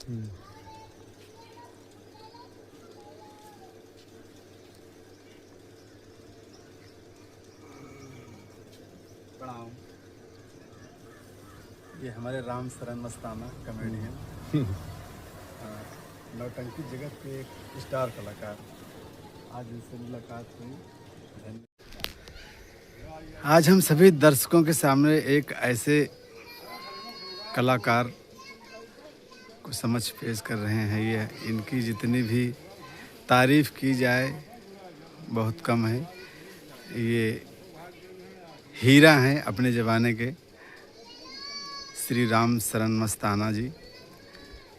प्रणाम। ये हमारे राम शरण मस्ताना कॉमेडियन, नौटंकी जगत के एक स्टार कलाकार। आज इनसे मुलाकात हुई। आज हम सभी दर्शकों के सामने एक ऐसे कलाकार को समझ पेश कर रहे हैं। ये इनकी जितनी भी तारीफ की जाए बहुत कम है। ये हीरा हैं अपने ज़माने के, श्री राम शरण मस्ताना जी।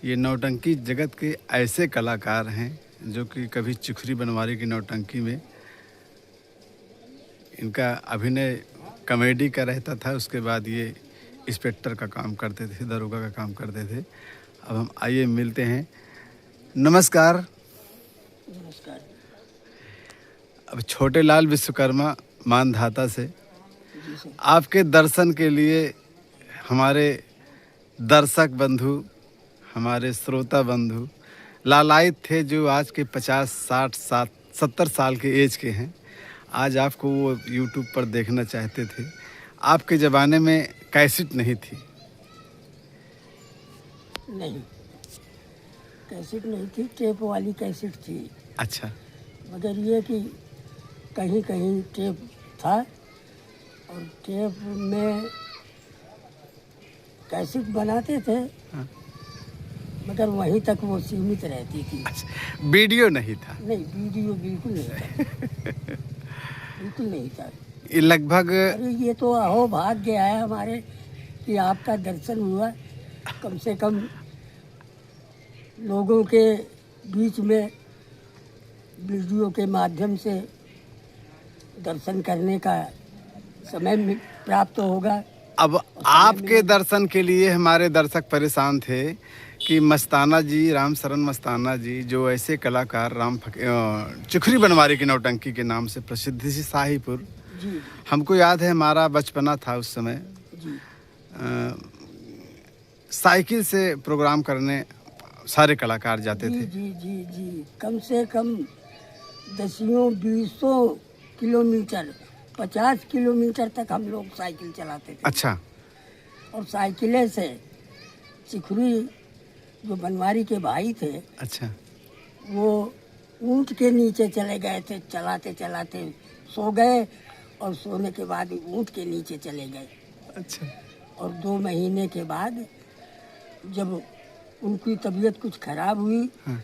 ये नौटंकी जगत के ऐसे कलाकार हैं जो कि कभी चिखरी बनवारी की नौटंकी में इनका अभिनय कॉमेडी का रहता था, उसके बाद ये इंस्पेक्टर का काम करते थे, दरोगा का काम करते थे। अब हम आइए मिलते हैं। नमस्कार। नमस्कार। अब छोटे लाल विश्वकर्मा मानधाता से आपके दर्शन के लिए हमारे दर्शक बंधु, हमारे श्रोता बंधु लालायित थे, जो आज के 50, 60, 70 साल के एज के हैं। आज आपको वो यूट्यूब पर देखना चाहते थे। आपके ज़माने में कैसेट नहीं थी? नहीं, कैसेट नहीं थी, टेप वाली कैसेट थी। अच्छा। मगर ये कि कहीं कहीं टेप था और टेप में कैसेट बनाते थे। हाँ। मगर वहीं तक वो सीमित रहती थी। अच्छा, वीडियो नहीं था? नहीं, वीडियो बिल्कुल नहीं था। बिल्कुल नहीं था। ये लगभग, अरे ये तो अहो भाग्य है हमारे कि आपका दर्शन हुआ। कम से कम लोगों के बीच में वीडियो के माध्यम से दर्शन करने का समय प्राप्त होगा। अब आपके दर्शन के लिए हमारे दर्शक परेशान थे कि मस्ताना जी, राम शरण मस्ताना जी, जो ऐसे कलाकार चिखरी बनवारी की नौटंकी के नाम से प्रसिद्ध थी शाहीपुर। जी। हमको याद है, हमारा बचपना था उस समय। जी। साइकिल से प्रोग्राम करने सारे कलाकार जाते जी, थे। जी जी जी कम से कम 10-20 किलोमीटर, 50 किलोमीटर तक हम लोग साइकिल चलाते थे। अच्छा। और साइकिलें से चिखरी जो बनवारी के भाई थे, अच्छा। वो ऊंट के नीचे चले गए थे। चलाते चलाते सो गए और सोने के बाद ऊंट के नीचे चले गए। अच्छा। और 2 महीने के बाद जब उनकी तबीयत कुछ खराब हुई, हाँ।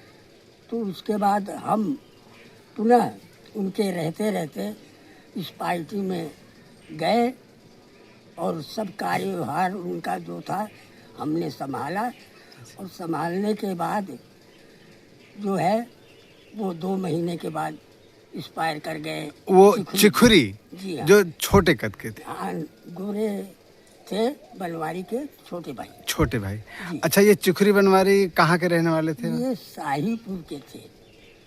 तो उसके बाद हम पुनः उनके रहते रहते इस पार्टी में गए और सब कार्यभार उनका जो था हमने संभाला। और संभालने के बाद जो है वो 2 महीने के बाद एक्सपायर कर गए। वो चिखरी जी हाँ। जो छोटे कद के थे? हाँ, गोरे थे, बनवारी के छोटे भाई। छोटे भाई। अच्छा, ये चिखरी बनवारी कहाँ के रहने वाले थे? ये शाहीपुर के थे।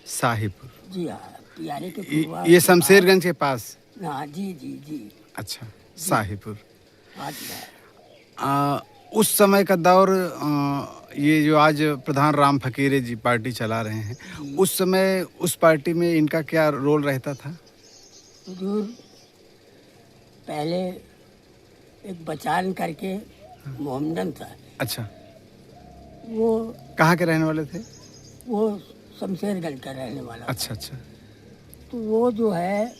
शाहीपुर? जी हाँ, पियारे के पूर्वा। ये शमशेरगंज के पास? हाँ जी जी जी। अच्छा, शाहीपुर। हाँ जी। उस समय का दौर, ये जो आज प्रधान राम फकीरे जी पार्टी चला रहे हैं, उस समय उस पार्टी में इनका क्या रोल रहता था? हुजूर पहले एक बचान करके मोहम्मदन था। अच्छा। वो कहाँ के रहने वाले थे? वो शमशेरगंज का रहने वाला। अच्छा अच्छा। तो वो जो है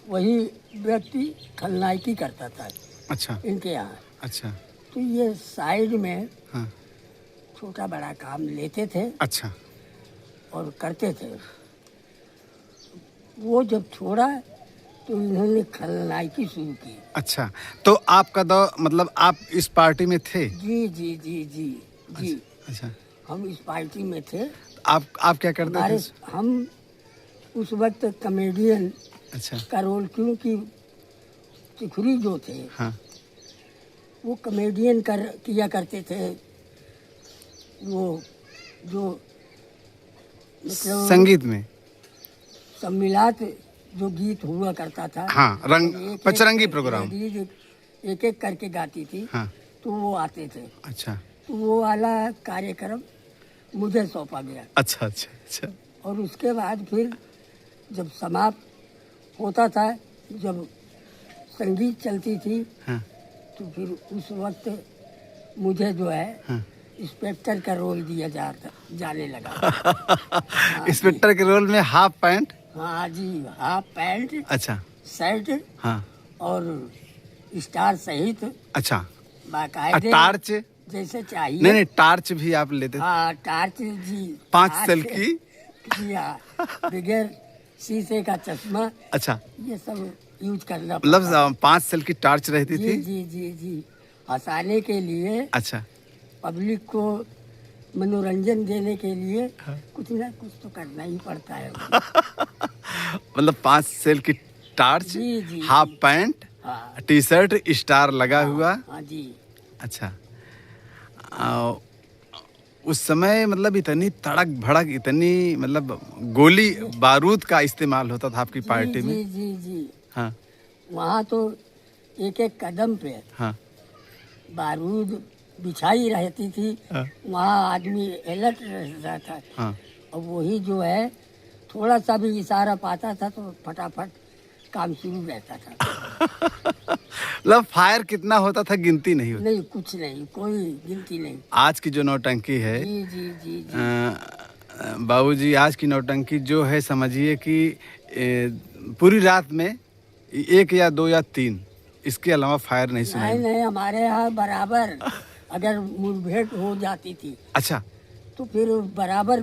वही व्यक्ति खलनायकी करता था। अच्छा। इनके यहाँ। अच्छा। तो ये साइड में हाँ। छोटा बड़ा काम लेते थे। अच्छा। और करते थे। वो जब छोड़ा तो इन्होंने खलनायकी शुरू की। अच्छा, तो आपका दौर, मतलब आप इस पार्टी में थे? जी जी जी जी जी। अच्छा। हम इस पार्टी में थे। आप क्या करते थे? हम उस वक्त कॉमेडियन अच्छा। का रोल, क्योंकि चिखरी जो थे, हाँ। वो कॉमेडियन किया करते थे। वो जो मतलब संगीत में सम्मिलात जो गीत हुआ करता था। हाँ, पचरंगी प्रोग्राम एक एक करके गाती थी। हाँ। तो वो आते थे। अच्छा। तो वो वाला कार्यक्रम मुझे सौंपा गया। अच्छा अच्छा अच्छा। और उसके बाद फिर जब समाप्त होता था, जब संगीत चलती थी, हाँ तो फिर उस वक्त मुझे जो है हाँ। इंस्पेक्टर का रोल दिया जाने लगा। हाँ इंस्पेक्टर के रोल में हाफ पैंट। हाँ जी, हाफ पैंट, अच्छा। शर्ट हाँ। और स्टार सहित अच्छा। बाकायदे टार्च। जैसे चाहिए। नहीं नहीं, टार्च भी आप लेते थे? हाँ टार्च जी, 5 टार्च, सेल की। जी हाँ, बगैर शीशे का चश्मा, अच्छा, ये सब यूज करना मतलब पड़ता था। 5 सेल की टार्च रहती जी थी। जी जी जी, हंसाने के लिए, अच्छा। पब्लिक को मनोरंजन देने के लिए कुछ ना कुछ तो करना ही पड़ता है। मतलब 5 सेल की टार्च, जी जी हाफ जी। पैंट, हाँ टी शर्ट, स्टार लगा हाँ, हुआ। हाँ जी। अच्छा। आ, उस समय मतलब इतनी तड़क भड़क, इतनी मतलब गोली बारूद का इस्तेमाल होता था आपकी जी पार्टी में? जी जी जी, हाँ वहाँ तो एक एक कदम पे हाँ बारूद बिछाई रहती थी। हाँ वहाँ आदमी अलर्ट रहता था। हाँ। और वही जो है, थोड़ा सा भी इशारा पाता था तो फटाफट काम शुरू रहता था। मतलब फायर कितना होता था गिनती नहीं होती? नहीं, कुछ नहीं, कोई गिनती नहीं। आज की जो नौटंकी है, जी जी जी जी। बाबूजी, आज की नौटंकी जो है, समझिए कि पूरी रात में 1 या 2 या 3, इसके अलावा फायर नहीं सुनाई। नहीं नहीं, हमारे यहाँ बराबर अगर मुठभेड़ हो जाती थी अच्छा। तो फिर बराबर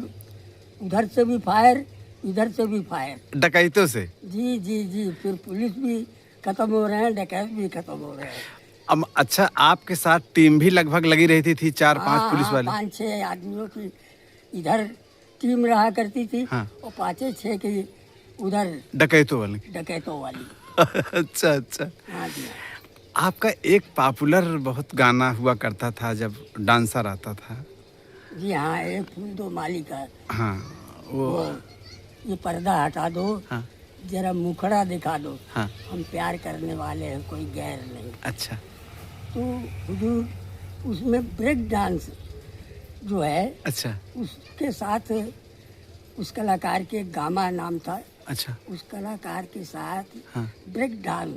उधर से भी फायर, इधर से भी फायर। डकैतों से? जी जी जी, फिर पुलिस भी खत्म हो रहे हैं, डकैत भी खत्म हो रहे हैं। अब अच्छा, आपके साथ टीम भी लगभग लगी रहती थी, 4-5 पुलिस वाले? 5-6 आदमियों की इधर टीम रहा करती थी। हाँ। और 5-6 की उधर डकैतों वाले? डकैतों वाली। अच्छा अच्छा। हाँ जी। आपका एक पॉपुलर बहुत गाना हुआ करता था जब डांसर आता था। जी हाँ, एक फूल दो माली का। हाँ वो। ये पर्दा हटा दो, हाँ जरा मुखड़ा दिखा दो, हाँ। हम प्यार करने वाले हैं, कोई गैर नहीं। अच्छा। तो हुजूर, उसमें ब्रेक डांस जो है, अच्छा उसके साथ उस कलाकार के गामा नाम था। अच्छा। उस कलाकार के साथ हाँ। Break dance.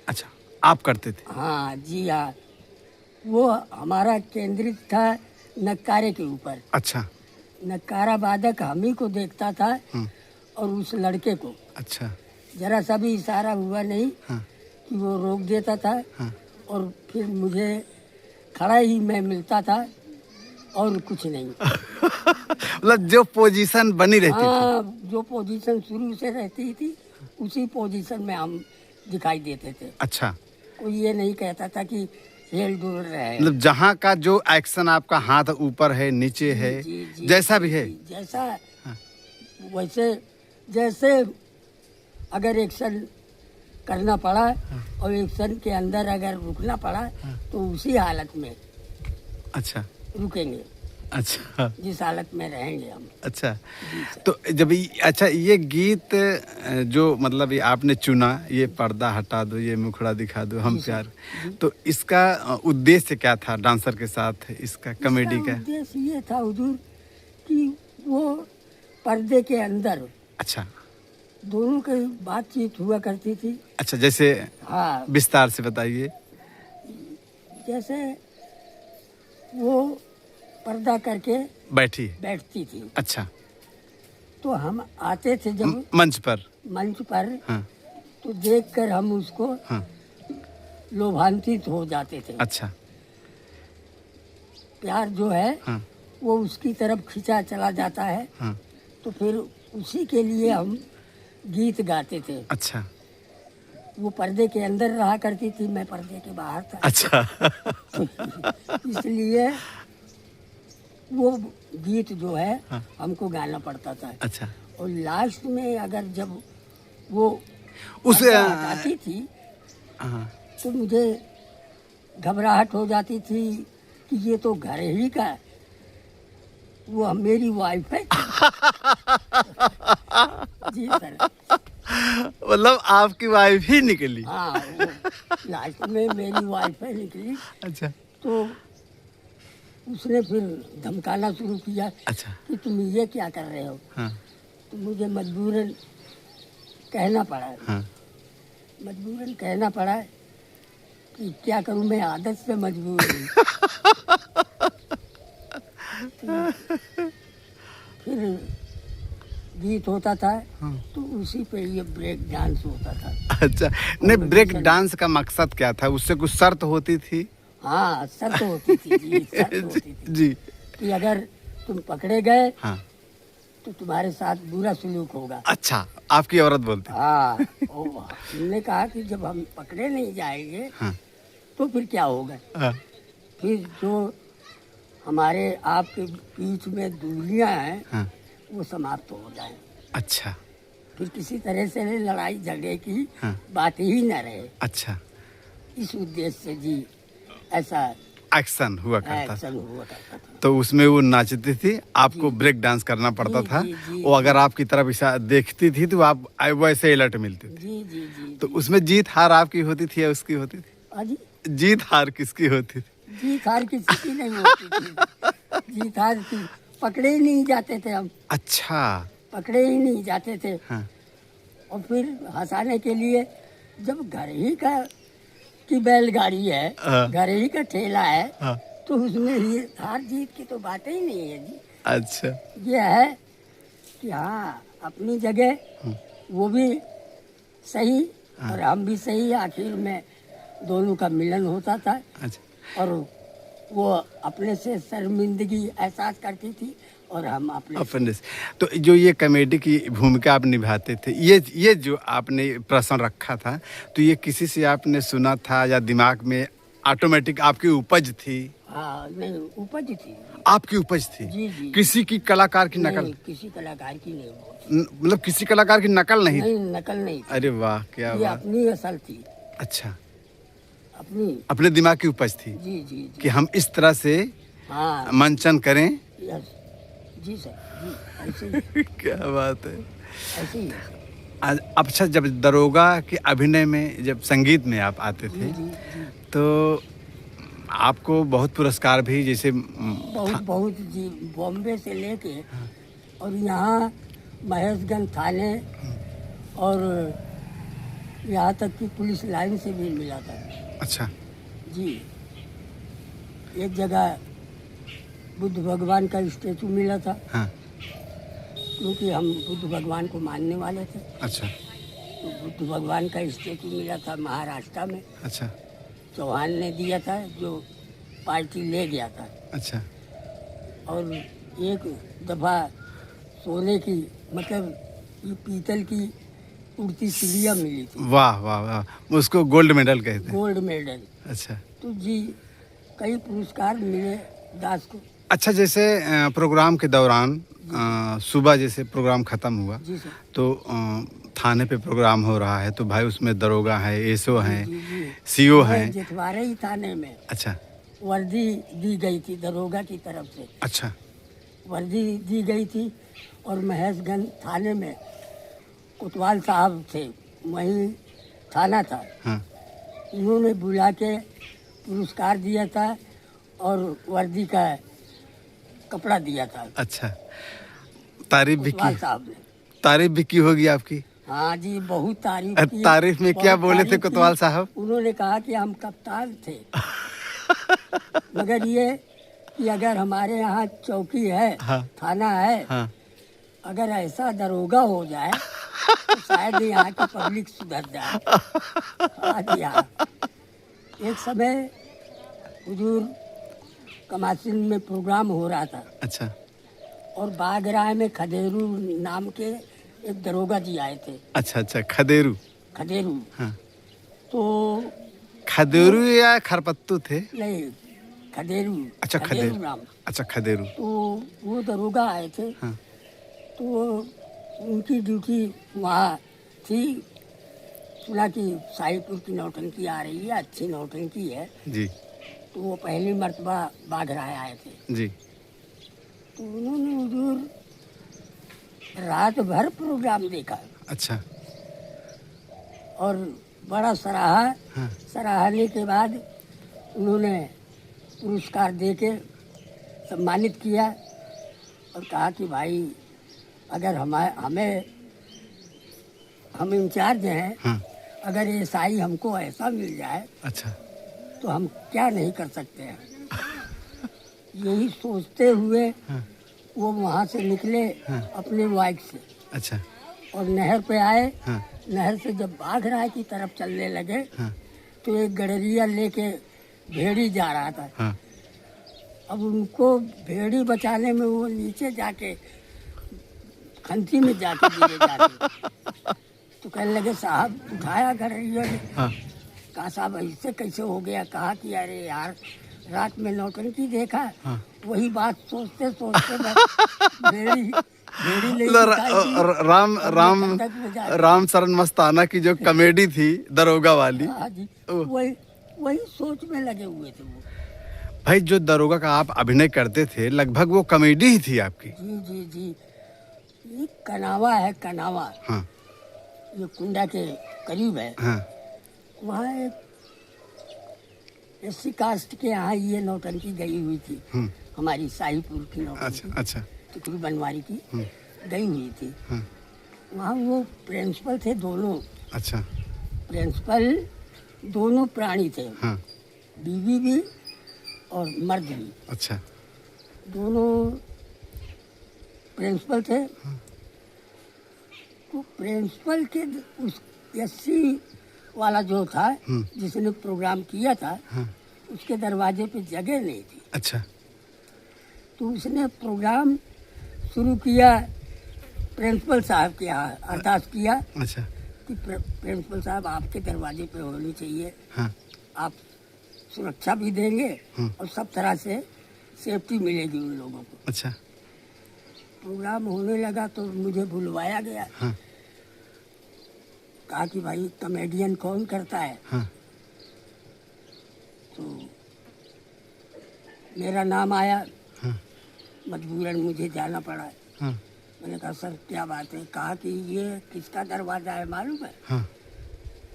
अच्छा, आप करते थे? हाँ जी हाँ, वो हमारा केंद्रित था नक्कारे के ऊपर। अच्छा। नक्कारा वादक हम ही को देखता था हम्म। और उस लड़के को अच्छा। जरा सा भी इशारा हुआ नहीं हाँ कि वो रोक देता था। हाँ। और फिर मुझे खड़ा ही मैं मिलता था और कुछ नहीं। मतलब जो पोजीशन बनी रहती थी। हाँ, जो पोजीशन शुरू से रहती थी उसी पोजीशन में हम दिखाई देते थे। अच्छा, कोई ये नहीं कहता था कि हेल डुल रहे। मतलब जहाँ का जो एक्शन, आपका हाथ ऊपर है, नीचे है, जी, जी, जैसा जी, भी है। जी, जैसा हाँ। वैसे, जैसे अगर एक्शन करना पड़ा और एक्शन के अंदर अगर रुकना पड़ा तो उसी हालत में अच्छा रुकेंगे, अच्छा जिस हालत में रहेंगे हम। अच्छा। जी सर। तो जब अच्छा, ये गीत जो मतलब ये आपने चुना, ये पर्दा हटा दो, ये मुखड़ा दिखा दो, हम जी सर, प्यार, जी। तो इसका उद्देश्य क्या था डांसर के साथ, इसका कॉमेडी इसका का? उद्देश्य ये था हुजूर कि वो पर्दे के अंदर अच्छा दोनों की बातचीत हुआ करती थी। अच्छा, जैसे हाँ, विस्तार से बताइए। जैसे वो पर्दा करके बैठी। बैठती थी अच्छा। तो हम आते थे जब मंच पर? मंच पर, हाँ तो देखकर हम उसको हाँ। लोभान्वित हो जाते थे। अच्छा। प्यार जो है हाँ वो उसकी तरफ खिंचा चला जाता है। हाँ। तो फिर उसी के लिए हम गीत गाते थे। अच्छा वो पर्दे के अंदर रहा करती थी, मैं पर्दे के बाहर था। अच्छा। इसलिए वो गीत जो है हाँ। हमको गाना पड़ता था। अच्छा। और लास्ट में अगर जब वो उस पर्दा हटाती थी हाँ। तो मुझे घबराहट हो जाती थी कि ये तो घर ही का है। वो मेरी वाइफ है। जी सर। मतलब आपकी वाइफ ही निकली? हाँ, वो लास्ट में मेरी वाइफ है निकली। अच्छा। तो उसने फिर धमकाना शुरू किया अच्छा। कि तुम ये क्या कर रहे हो। हाँ तो मुझे मजबूरन कहना पड़ा, हाँ मजबूरन कहना पड़ा कि क्या करूं, मैं आदत से मजबूर हूँ। फिर गीत होता था हाँ। तो उसी पे ये ब्रेक डांस होता था। अच्छा, नहीं ब्रेक डांस का मकसद क्या था? उससे कुछ शर्त होती थी? हाँ, शर्त होती थी जी, शर्त होती थी जी। कि अगर तुम पकड़े गए हाँ। तो तुम्हारे साथ बुरा सलूक होगा। अच्छा, आपकी औरत बोलती? हाँ, हमने कहा कि जब हम पकड़े नहीं जाएंगे हाँ तो फिर क्या होगा। हाँ फिर जो हमारे आपके बीच में दूरियां हैं हाँ। वो समाप्त हो जाए, अच्छा फिर किसी तरह से लड़ाई झगड़े की हाँ। बात ही न रहे। अच्छा, इस उद्देश्य से जी ऐसा एक्शन हुआ करता था। एक्शन हुआ करता था। तो उसमें वो नाचती थी, आपको जी। ब्रेक डांस करना पड़ता जी, था। जी, जी, वो अगर आपकी तरफ देखती थी तो आप वैसे अलर्ट मिलती थी। जी जी जी। तो उसमें जीत हार आपकी होती थी या उसकी होती थी? अजी, जीत हार किसकी होती थी? जीत हार किसी की नहीं होती थी। जीत हार की पकड़े ही नहीं जाते थे हम, अच्छा। पकड़े ही नहीं जाते थे। हाँ और फिर हंसाने के लिए जब घर ही का की बैलगाड़ी है, हाँ। घर ही का ठेला है, हाँ। तो उसमें ये हार जीत की तो बात ही नहीं है जी। अच्छा। ये है कि हाँ, अपनी जगह वो भी सही और हम भी सही, आखिर में दोनों का मिलन होता था। अच्छा। और वो अपने से शर्मिंदगी एहसास करती थी और हम अपने से। तो जो ये कॉमेडी की भूमिका आप निभाते थे, ये जो आपने प्रश्न रखा था, तो ये किसी से आपने सुना था या दिमाग में ऑटोमेटिक आपकी उपज थी? हाँ, नहीं उपज थी। आपकी उपज थी? जी जी। किसी की कलाकार की नकल? नहीं, किसी कलाकार की नहीं होती। मतलब किसी कलाकार की नकल नहीं? नहीं, नकल नहीं थी। अरे वाह, क्या ये बात। अपनी असल थी, अच्छा, अपनी। अपने दिमाग की उपज थी जी जी जी। कि हम इस तरह से हाँ, मंचन करें। यस, जी सर, जी ऐसे ही है, क्या बात है। ऐसे ही है सर। अच्छा, जब दरोगा के अभिनय में, जब संगीत में आप आते जी थे, जी जी। तो आपको बहुत पुरस्कार भी, जैसे बहुत बहुत जी, बॉम्बे से लेके और यहाँ महेशगंज थाने और यहाँ तक कि पुलिस लाइन से भी मिला था अच्छा जी। एक जगह बुद्ध भगवान का स्टेचू मिला था, हाँ। क्योंकि हम बुद्ध भगवान को मानने वाले थे। अच्छा तो बुद्ध भगवान का स्टेचू मिला था महाराष्ट्र में, अच्छा चौहान ने दिया था, जो पार्टी ले गया था। अच्छा और एक दफ़ा सोने की, मतलब ये पीतल की उड़ती चिड़िया मिली थी, वाह वाह वाह, उसको गोल्ड मेडल कहते हैं। Gold medal. अच्छा तो जी कई पुरस्कार मिले दास को। अच्छा, जैसे प्रोग्राम के दौरान सुबह जैसे प्रोग्राम ख़त्म हुआ जी सर। तो थाने पे प्रोग्राम हो रहा है, तो भाई उसमें दरोगा है, एसओ हैं, जी जी। सीओ मैं हैं। जितवारे ही थाने में अच्छा वर्दी दी गई थी दरोगा की तरफ से, अच्छा वर्दी दी गई थी। और महेशगंज थाने में कोतवाल साहब थे, वहीं थाना था, हाँ उन्होंने बुला के पुरस्कार दिया था और वर्दी का कपड़ा दिया था अच्छा। तारीफ भी कोतवाल की? साहब ने। तारीफ भी की होगी आपकी? हाँ जी, बहुत तारीफ की। तारीफ में क्या बहुत बोले थे तारीफ की। कोतवाल साहब? उन्होंने कहा कि हम कप्तान थे, मगर ये कि अगर हमारे यहाँ चौकी है, हाँ। थाना है, हाँ अगर ऐसा दरोगा हो जाए तो शायद यहाँ की पब्लिक सुधर जाए। हाँ जी हाँ। एक समय हुजूर कमासिन में प्रोग्राम हो रहा था अच्छा और बागराय में खदेरू नाम के एक दरोगा जी आए थे। अच्छा अच्छा। खदेरू? खदेरू। हाँ। तो खदेरू या खरपत्तू थे? नहीं, खदेरू। अच्छा खदेरू। नाम। अच्छा खदेरू। तो वो दरोगा आए थे। हाँ। तो उनकी ड्यूटी वहाँ थी। सुना कि शाहीपुर की नौटंकी आ रही है, अच्छी नौटंकी है। जी तो वो पहली मर्तबा बागराय आए थे। जी। तो उन्होंने हुजूर रात भर प्रोग्राम देखा अच्छा और बड़ा सराहा। हाँ। सराहने के बाद उन्होंने पुरस्कार दे के सम्मानित किया और कहा कि भाई अगर हम इंचार्ज हैं, हाँ। अगर ये साई हमको ऐसा मिल जाए अच्छा। तो हम क्या नहीं कर सकते हैं। यही सोचते हुए हाँ। वो वहाँ से निकले हाँ। अपने बाइक से अच्छा। और नहर पे आए। हाँ। नहर से जब बाघराय की तरफ चलने लगे हाँ। तो एक गडरिया लेके भेड़ी जा रहा था। हाँ। अब उनको भेड़ी बचाने में वो नीचे जाके खंती में जाके गिरे जाके तो कहने लगे साहब उठाया गडरिया ने। हाँ। कहा साहब ऐसे कैसे हो गया। कहा कि अरे यार रात में नौटंकी देखा। हाँ। वही बात सोचते सोचते मैं भेड़ी ले लो, उठाई थी राम और राम मैं खंडक में जा रही। राम शरण मस्ताना की जो कॉमेडी थी दरोगा वाली। हाँ जी, ओह। वही सोच में लगे हुए थे वो। भाई जो दरोगा का आप अभिनय करते थे लगभग वो कॉमेडी ही थी आपकी। जी जी जी, ये कनावा है, कनावा हाँ। ये कुंडा के करीब है। हाँ। वहाँ एक एससी कास्ट के यहाँ ये नौटंकी गई हुई थी। हमारी शाहीपुर की नौटंकी। अच्छा। अच्छा। टिकरी बनवारी की गई हुई थी। हाँ। वहाँ वो प्रिंसिपल थे दोनों। अच्छा। प्रिंसिपल दोनों प्राणी थे, हाँ। बीवी भी और मर्द भी। अच्छा। दोनों प्रिंसिपल थे। तो प्रिंसिपल के उस एससी वाला जो था जिसने प्रोग्राम किया था, हाँ। उसके दरवाजे पे जगह नहीं थी। अच्छा। तो उसने प्रोग्राम शुरू किया प्रिंसिपल साहब के यहाँ अरदास किया अच्छा। कि प्रिंसिपल साहब आपके दरवाजे पे होनी चाहिए। हाँ। आप सुरक्षा भी देंगे और सब तरह से सेफ्टी मिलेगी उन लोगों को। अच्छा। प्रोग्राम होने लगा तो मुझे बुलवाया गया। हाँ। कहा कि भाई कॉमेडियन कौन करता है। हाँ। तो मेरा नाम आया। हाँ। मजबूरन मुझे जाना पड़ा। हाँ। मैंने कहा सर क्या बात है। कहा कि ये किसका दरवाज़ा है मालूम है। हाँ।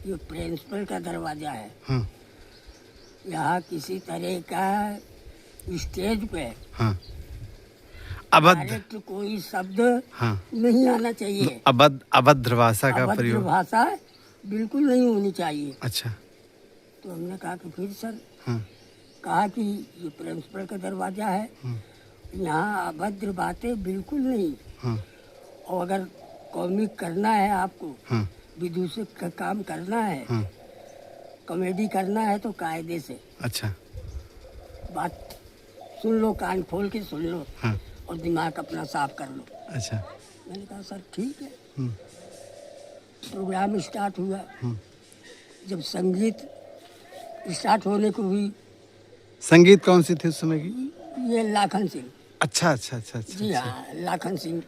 ये प्रिंसिपल का दरवाज़ा है। हाँ। यहाँ किसी तरह का स्टेज पे हाँ। अभद्र डायरेक्ट कोई शब्द हाँ। नहीं आना चाहिए। अभद्र भाषा का अभद्र प्रयोग। भाषा बिल्कुल नहीं होनी चाहिए। अच्छा। तो हमने कहा कि फिर सर। हाँ। कहा कि ये प्रिंसिपल का दरवाज़ा है, यहाँ अभद्र बातें बिल्कुल नहीं। हाँ। और अगर कॉमिक करना है आपको, हाँ। विदूषक का काम करना है, हाँ। कॉमेडी करना है तो कायदे से अच्छा। बात सुन लो, कान खोल के सुन लो हाँ। और दिमाग अपना साफ कर लो। अच्छा। मैंने कहा सर ठीक है। हम्म। प्रोग्राम स्टार्ट हुआ। जब संगीत स्टार्ट होने को हुई, संगीत कौन सी थी उस समय की? ये लाखन सिंह। अच्छा। अच्छा। अच्छा। अच्छा। जी हाँ, लाखन सिंह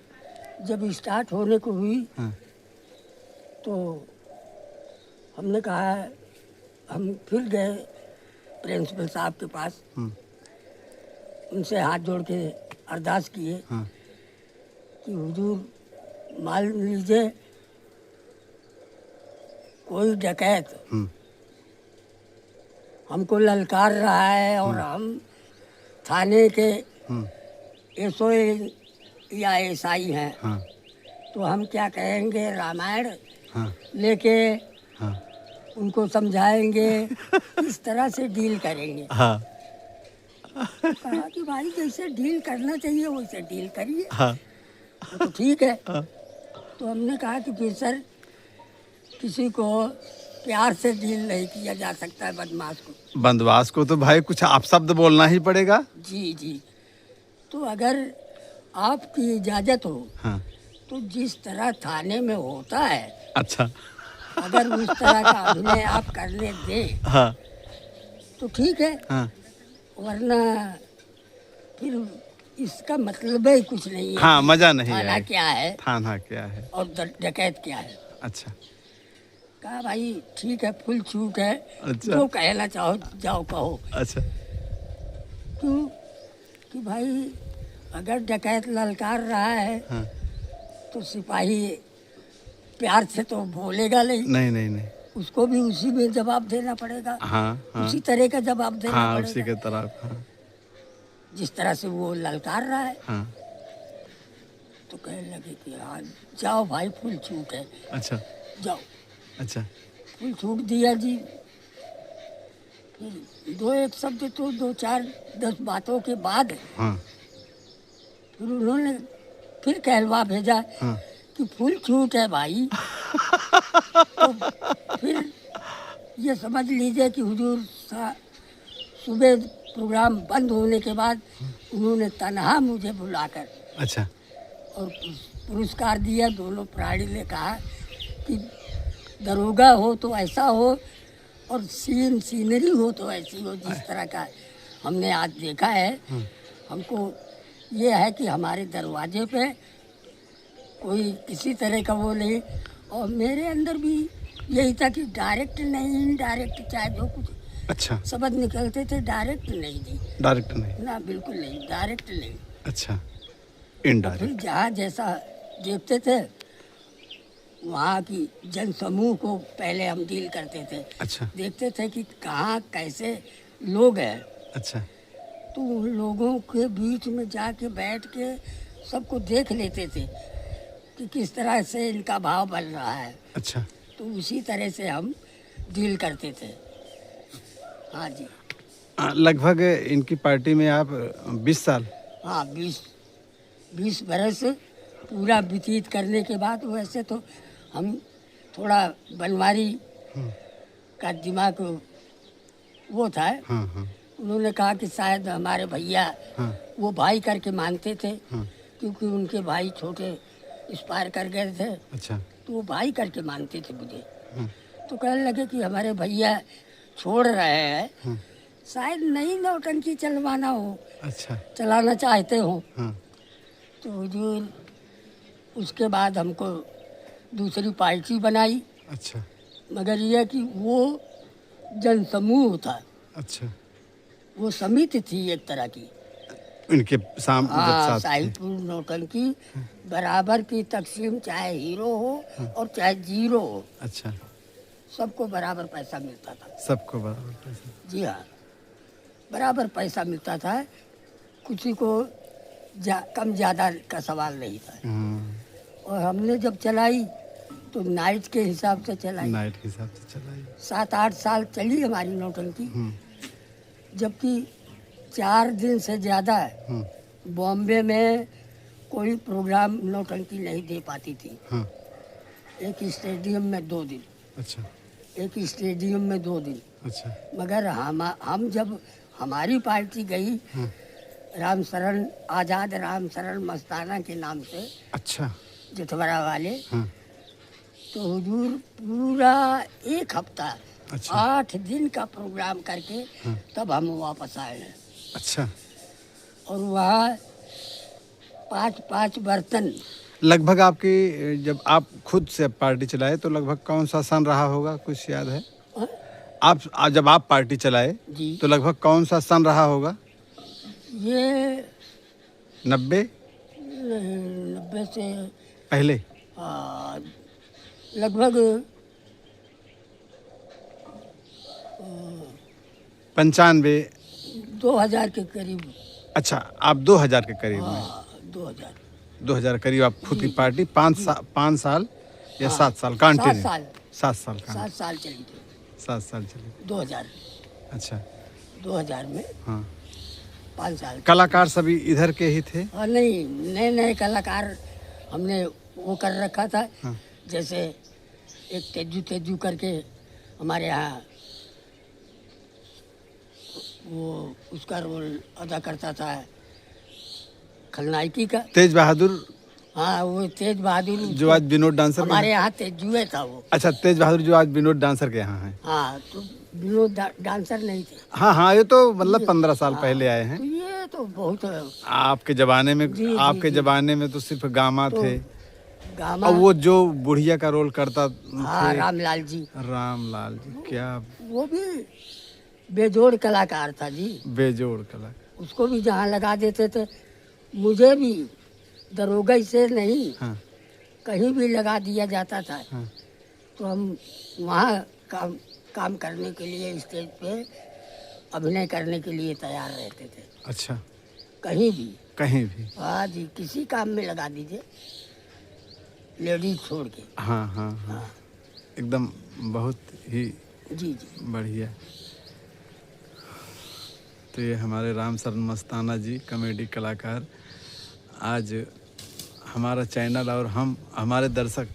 जब स्टार्ट होने को हुई हाँ। तो हमने कहा, हम फिर गए प्रिंसिपल साहब के पास। उनसे हाथ जोड़ के अरदास किए हाँ। कि हुजूर मान लीजिए कोई डकैत हमको ललकार रहा है और हम थाने के एसओए या एसआई हैं। हाँ। तो हम क्या कहेंगे, रामायण हाँ। लेके हाँ। उनको समझाएंगे, इस तरह से डील करेंगे। हाँ। कहा कि भाई जैसे डील करना चाहिए वैसे डील करिए। हाँ। तो ठीक है। हाँ। तो हमने कहा कि फिर सर किसी को प्यार से डील नहीं किया जा सकता है बदमाश को। बंदवास को तो भाई कुछ आप शब्द बोलना ही पड़ेगा। जी जी। तो अगर आपकी इजाज़त हो हाँ। तो जिस तरह थाने में होता है, अच्छा। अगर उस तरह का अभिनय आप करने दें हाँ। तो ठीक है, हाँ। वरना फिर इसका मतलब ही कुछ नहीं है। हाँ, मजा नहीं थाना है। क्या है थाना क्या है। और डकैत क्या है। अच्छा। कहा भाई ठीक है, फुल छूट है। अच्छा। जो कहना चाहो जाओ कहो। अच्छा। क्यों कि भाई अगर डकैत ललकार रहा है हाँ। तो सिपाही प्यार से तो बोलेगा नहीं। नहीं नहीं नहीं। उसको भी उसी में जवाब देना पड़ेगा। हाँ। हाँ। उसी तरह का जवाब देना हाँ, पड़ेगा। उसी के तरफ। हाँ। जिस तरह से वो ललकार रहा है। हाँ। तो कहने लगे कि हाँ जाओ भाई, फुल छूट है, अच्छा। जाओ। अच्छा। फुल छूट दिया जी। फिर दो एक शब्द तो 2 4 10 बातों के बाद हाँ। फिर उन्होंने फिर कहलवा भेजा हाँ। कि फुल छूट है भाई। तो फिर ये समझ लीजिए कि हुजूर सुबह प्रोग्राम बंद होने के बाद उन्होंने तनहा मुझे बुलाकर अच्छा। और पुरस्कार दिया। दोनों प्राणी ने कहा कि दरोगा हो तो ऐसा हो और सीनरी हो तो ऐसी हो जिस तरह का हमने आज देखा है। हमको ये है कि हमारे दरवाजे पे कोई किसी तरह का वो नहीं। और मेरे अंदर भी यही था कि डायरेक्ट नहीं, इनडायरेक्ट, चाहे जो कुछ अच्छा। शब्द निकलते थे डायरेक्ट नहीं जी। डायरेक्ट नहीं। ना बिल्कुल नहीं, डायरेक्ट नहीं। अच्छा, फिर इनडायरेक्ट। जहाँ जैसा देखते थे वहाँ की जन समूह को पहले हम डील करते थे। अच्छा। देखते थे कि कहाँ कैसे लोग हैं, अच्छा। तो उन लोगों के बीच में जाके बैठ के सबको देख लेते थे कि किस तरह से इनका भाव बन रहा है। अच्छा। तो उसी तरह से हम डील करते थे। हाँ जी। लगभग इनकी पार्टी में आप 20 साल। हाँ, 20 बरस पूरा व्यतीत करने के बाद वैसे तो हम थोड़ा बनवारी का दिमाग वो था। हाँ। हाँ। उन्होंने कहा कि शायद हमारे भैया हाँ। वो भाई करके मानते थे, हाँ। क्योंकि उनके भाई छोटे एक्सपायर कर गए थे। अच्छा। तो वो भाई करके मानते थे मुझे। हाँ। तो कहने लगे कि हमारे भैया छोड़ रहे हैं, हाँ। शायद नई नौटंकी चलवाना हो, अच्छा। चलाना चाहते हो। हाँ। तो हुजूर उसके बाद हमको दूसरी पार्टी बनाई, अच्छा। मगर यह कि वो जनसमूह था, अच्छा। वो समिति थी एक तरह की। इनके जब हाँ, साथ थे। साहिबपुर नौटंकी बराबर की तकसीम, चाहे हीरो हो और चाहे जीरो हो, अच्छा। सबको बराबर पैसा मिलता था। सबको बराबर पैसा। जी हाँ, बराबर पैसा मिलता था। किसी को कम ज़्यादा का सवाल नहीं था। और हमने जब चलाई तो नाइट के हिसाब से चलाई। नाइट के हिसाब से चलाई। 7 8 साल चली हमारी नौटंकी। जबकि 4 दिन से ज़्यादा बॉम्बे में कोई प्रोग्राम नौटंकी नहीं दे पाती थी। हाँ। एक स्टेडियम में 2 दिन। अच्छा। एक स्टेडियम में 2 दिन। अच्छा। मगर हम जब हमारी पार्टी गई राम शरण आज़ाद, राम शरण मस्ताना के नाम से, अच्छा। जितवरा वाले, हाँ। तो हुजूर पूरा 1 हफ्ता, अच्छा। 8 दिन का प्रोग्राम करके तब हम वापस आए हैं। अच्छा। और वहाँ 5 बर्तन। लगभग आपकी जब आप खुद से पार्टी चलाए तो लगभग कौन सा सन रहा होगा, कुछ याद है? हाँ? आप जब आप पार्टी चलाए जी, तो लगभग कौन सा सन रहा होगा? ये 90 90 से पहले? लगभग 95? 2000 के करीब। अच्छा, आप 2000 के करीब में। हाँ, 2000। 2000 करीब आप खुद की पार्टी 5 साल या 7 साल 7 कंटिन्यू? साल 7 साल 7 साल चली थी। 7 साल चली। 2000 अच्छा। 2000 में हाँ। 5 साल। कलाकार सभी इधर के ही थे? और नहीं, नए नए कलाकार हमने वो कर रखा था। हाँ। जैसे एक तेजू करके हमारे यहाँ वो उसका रोल अदा करता था खलनायकी का। तेज बहादुर? हाँ, वो तेज बहादुर जो आज विनोद डांसर हमारे यहाँ तेजुए था वो। अच्छा, तेज बहादुर जो आज विनोद डांसर के यहाँ हैं। हाँ, तो विनोद डांसर नहीं थे। हाँ हाँ, ये तो मतलब 15 साल पहले आए हैं। तो ये तो बहुत आपके जमाने में जी, आपके जी। जमाने में तो सिर्फ गामा तो थे। गामा। और वो जो बुढ़िया का रोल करता हाँ, थे, रामलाल जी, रामलाल जी, क्या वो भी बेजोड़ कलाकार था जी। बेजोड़ कला। उसको भी जहाँ लगा देते थे, मुझे भी दरोगा से नहीं हाँ। कहीं भी लगा दिया जाता था। हाँ। तो हम वहाँ काम करने के लिए, स्टेज पे अभिनय करने के लिए तैयार रहते थे। अच्छा। कहीं भी। कहीं भी। हाँ जी, किसी काम में लगा दीजिए, लेडीज छोड़ के। हाँ हाँ हाँ, एकदम बहुत ही जी जी। बढ़िया। तो ये हमारे राम शरण मस्ताना जी कॉमेडी कलाकार, आज हमारा चैनल और हम हमारे दर्शक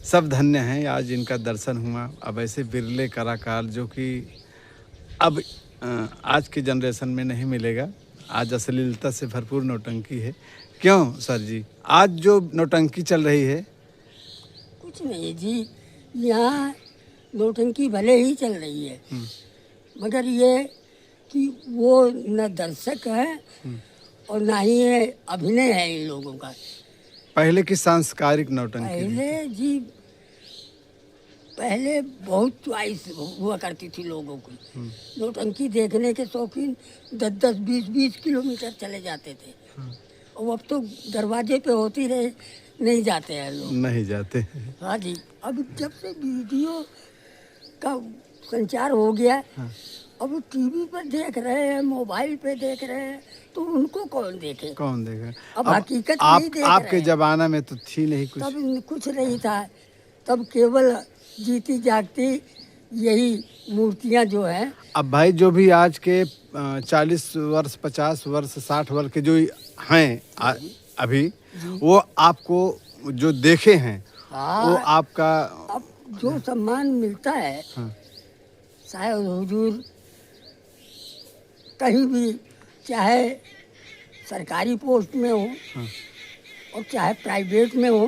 सब धन्य हैं, आज इनका दर्शन हुआ। अब ऐसे बिरले कलाकार जो कि अब आज की जनरेशन में नहीं मिलेगा। आज अश्लीलता से भरपूर नौटंकी है। क्यों सर जी, आज जो नौटंकी चल रही है? कुछ नहीं जी, यहाँ नौटंकी भले ही चल रही है, मगर ये कि वो न दर्शक है और ना ही ये अभिनय है इन लोगों का। पहले की सांस्कारिक नौटंकी पहले जी, पहले बहुत च्वाइस हुआ करती थी लोगों की। नौटंकी देखने के शौकीन 10-10, 20-20 किलोमीटर चले जाते थे। और अब तो दरवाजे पे होती रहे, नहीं जाते हैं लोग। नहीं जाते। हाँ जी, अब जब से वीडियो का संचार हो गया, अब वो टीवी पर देख रहे हैं, मोबाइल पे देख रहे हैं, तो उनको कौन देखे? कौन देखे? अब हकीकत आप नहीं देख आपके रहे हैं। जमाना में तो थी नहीं कुछ। तब कुछ नहीं था, तब केवल जीती जागती यही मूर्तियां जो हैं। अब भाई जो भी आज के 40 वर्ष, 50 वर्ष, 60 वर्ष के जो हैं अभी, वो आपको जो देखे हैं, हाँ, वो आपका अब जो सम्मान मिलता है, शायद हुजूर कहीं भी, चाहे सरकारी पोस्ट में हो और चाहे प्राइवेट में हो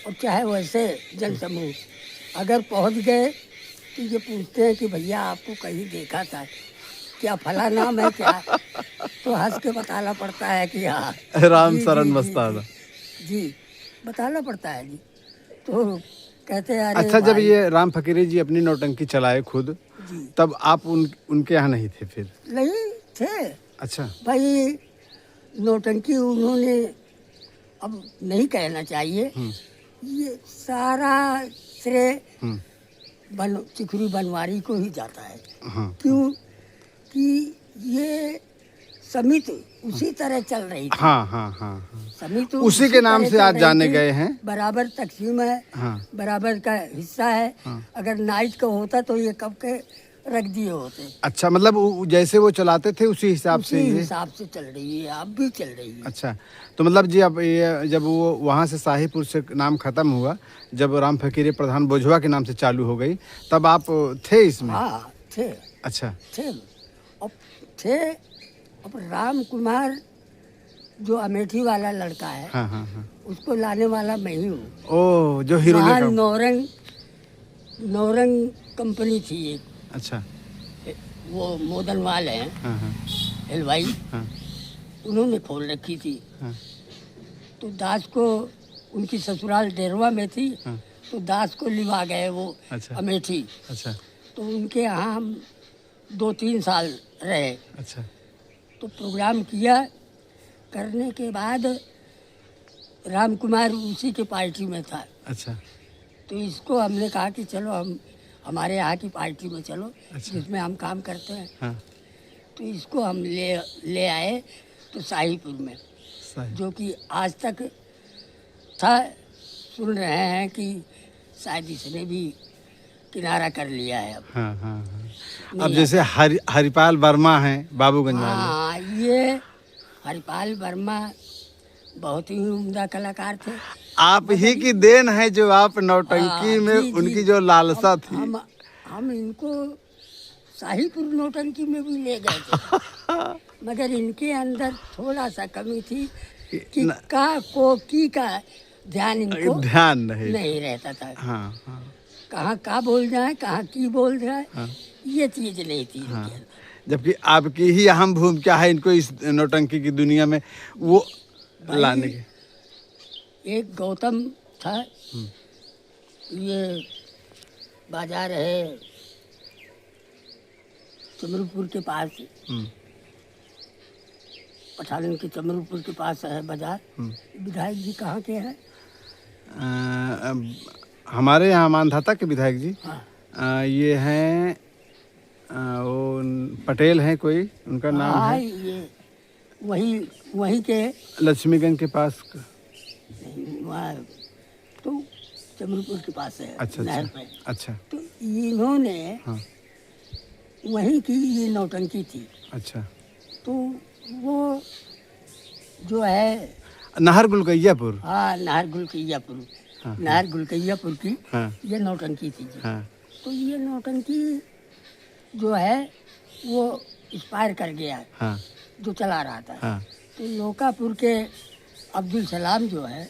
और चाहे वैसे जनसमूह, अगर पहुंच गए तो ये पूछते हैं कि भैया आपको कहीं देखा था क्या, फला नाम है क्या, तो हंस के बताना पड़ता है कि हाँ राम जी, शरण जी, मस्ताना। जी, बताना पड़ता है जी। तो कहते हैं अरे अच्छा, जब भाई, ये राम फकीरी जी अपनी नौटंकी चलाए खुद, जी, तब आप उनके यहाँ नहीं थे फिर? नहीं थे अच्छा। भाई। नौटंकी उन्होंने, अब नहीं कहना चाहिए, ये सारा श्रेय चिखरी बनवारी को ही जाता है। हाँ। क्यों कि ये समिति उसी तरह चल रही थी। हाँ हाँ हाँ हाँ। समिति उसी के नाम तरह से चल आज रही जाने थी। गए हैं। बराबर तकसीम है, हाँ। बराबर का हिस्सा है। अगर नाइट का होता तो ये कब के रख दिए होते। अच्छा, मतलब जैसे वो चलाते थे उसी हिसाब से उसी ये? हिसाब से चल रही है, अब भी चल रही है। अच्छा, तो मतलब जी अब ये जब वो वहाँ से शाहीपुर से नाम खत्म हुआ, जब राम फकीरी प्रधान बोझवा के नाम से चालू हो गई, तब आप थे इसमें? हाँ थे। अच्छा। थे, अब थे। अब राम कुमार जो अमेठी वाला लड़का है, हाँ हाँ हाँ। उसको लाने वाला मैं ही हूँ। ओह, जो हीरो वहाँ लेकर। नौरंग कंपनी थी एक, अच्छा। वो मोदनवाल हैं, हाँ हाँ हलवाई, हाँ उन्होंने खोल रखी थी। हाँ। तो दास को, उनकी ससुराल डेरवा में थी, हाँ। तो दास को लिवा गए वो। अच्छा। अमेठी। अच्छा। तो उनके यहाँ हम 2-3 साल रहे। अच्छा। तो प्रोग्राम किया, करने के बाद राम कुमार उसी के पार्टी में था। अच्छा। तो इसको हमने कहा कि चलो हम हमारे यहाँ की पार्टी में चलो। अच्छा। जिसमें हम काम करते हैं। हाँ। तो इसको हम ले आए तो शाहीपुर में, सही। जो कि आज तक था। सुन रहे हैं कि शायद इसने भी किनारा कर लिया है अब। हाँ हाँ हाँ। अब जैसे हरिपाल वर्मा हैं बाबूगंज वाले। हाँ, ये हरिपाल वर्मा बहुत ही उम्दा कलाकार थे। आप ही की देन है जो आप नौटंकी हाँ, में जी, उनकी जी। जो लालसा थी। हम इनको शाहीपुर नौटंकी में भी ले गए थे। मगर इनके अंदर थोड़ा सा कमी थी कि की का ध्यान इनको ध्यान नहीं रहता था। हाँ हाँ कहाँ का बोल जाए, कहाँ की बोल जाए, ये चीज नहीं थी इनके अंदर। जबकि आपकी ही अहम भूमिका है इनको इस नौटंकी की दुनिया में वो लाने की। एक गौतम था, ये बाजार है चमरूपुर के पास, पठान के चमरूपुर के पास है बाजार। विधायक जी कहाँ के हैं? हमारे यहाँ मानधाता के विधायक जी। हाँ। ये हैं वो पटेल हैं कोई, उनका नाम है। ये वही वहीं के लक्ष्मीगंज के पास? वहाँ तो चमरपुर के पास है, अच्छा नहर अच्छा पे। अच्छा तो इन्होंने हाँ वहीं की ये नौटंकी थी। अच्छा। तो वो जो है, नाहर गुलगैयापुर? हाँ, नाहर गुलकैयापुर, हाँ नाहर गुलकैयापुर की हाँ ये नौटंकी थी जी। हाँ तो ये नौटंकी जो है वो एक्सपायर कर गया, हाँ जो चला रहा था। हाँ तो लोकापुर के अब्दुल सलाम जो है